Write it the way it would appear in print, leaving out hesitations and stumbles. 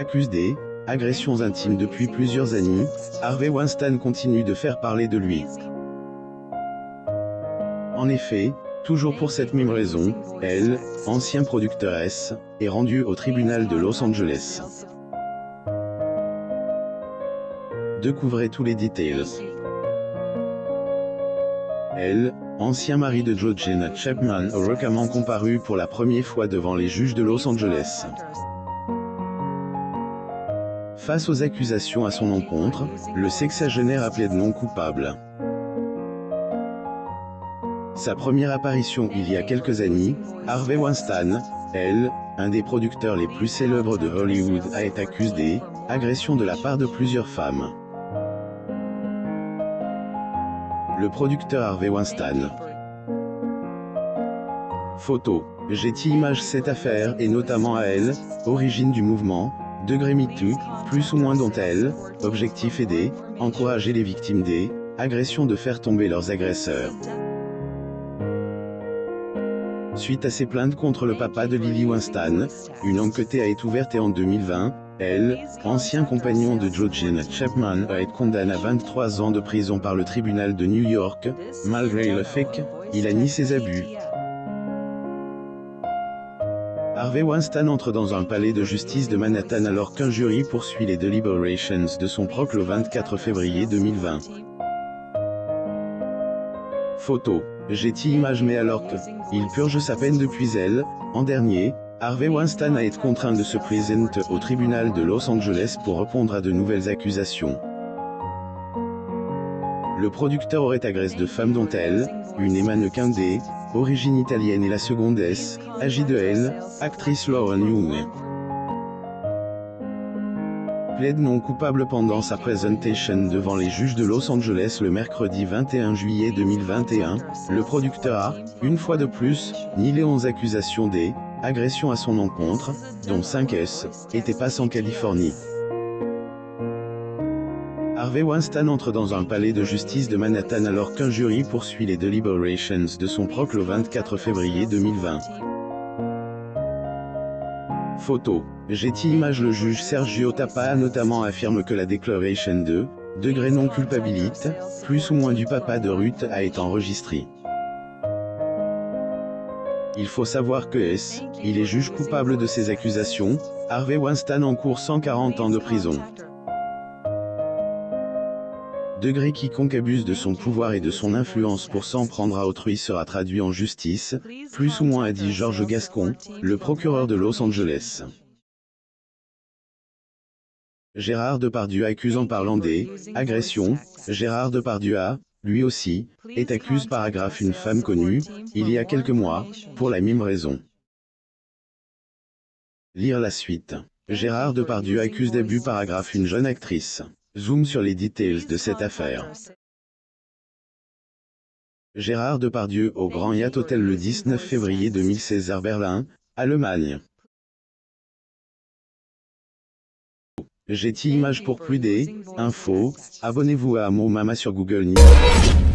Accuse des agressions intimes depuis plusieurs années, Harvey Weinstein continue de faire parler de lui. En effet, toujours pour cette même raison, elle, ancien productrice, est rendue au tribunal de Los Angeles. Découvrez tous les details. Elle, ancien mari de Georgina Chapman, a récemment comparu pour la première fois devant les juges de Los Angeles. Face aux accusations à son encontre, le sexagénaire a plaidé non coupable. Sa première apparition il y a quelques années, Harvey Weinstein, elle, un des producteurs les plus célèbres de Hollywood, a été accusé d'agression de la part de plusieurs femmes. Le producteur Harvey Weinstein. Photo. Getty Images. Cette affaire est notamment à elle, origine du mouvement degré MeToo, plus ou moins dont elle, objectif aider, encourager les victimes des agressions de faire tomber leurs agresseurs. Suite à ces plaintes contre le papa de Lily Weinstein, une enquête a été ouverte et en 2020, elle, ancien compagnon de Georgina Chapman, a été condamné à 23 ans de prison par le tribunal de New York, malgré le fait qu'il a nié ses abus. Harvey Weinstein entre dans un palais de justice de Manhattan alors qu'un jury poursuit les deliberations de son procès le 24 février 2020. Photo. Getty Images. Mais alors qu'il purge sa peine depuis elle, en dernier, Harvey Weinstein a été contraint de se présenter au tribunal de Los Angeles pour répondre à de nouvelles accusations. Le producteur aurait agressé deux femmes dont elle, une est mannequin d'origine italienne et la seconde est, âgée de elle, actrice Lauren Young. Plaide non coupable pendant sa présentation devant les juges de Los Angeles le mercredi 21 juillet 2021, le producteur a, une fois de plus, nié les 11 accusations d'agression à son encontre, dont 5 étaient passées en Californie. Harvey Weinstein entre dans un palais de justice de Manhattan alors qu'un jury poursuit les deliberations de son procès le 24 février 2020. Photo. Getty Images. Le juge Sergio Tapa a notamment affirmé que la déclaration de degré non culpabilité, plus ou moins du papa de Ruth, a été enregistrée. Il faut savoir que il est juge coupable de ces accusations. Harvey Weinstein encourt 140 ans de prison. Degré quiconque abuse de son pouvoir et de son influence pour s'en prendre à autrui sera traduit en justice, plus ou moins, a dit Georges Gascon, le procureur de Los Angeles. Gérard Depardieu accuse en parlant d'agressions. Gérard Depardieu a, lui aussi, été accusé paragraphe une femme connue, il y a quelques mois, pour la même raison. Lire la suite. Gérard Depardieu accuse d'abus paragraphe une jeune actrice. Zoom sur les details de cette affaire. Gérard Depardieu au Grand Hyatt Hotel le 19 février 2016 à Berlin, Allemagne. Getty Images. Pour plus d'infos, abonnez-vous à Mo Mama sur Google News.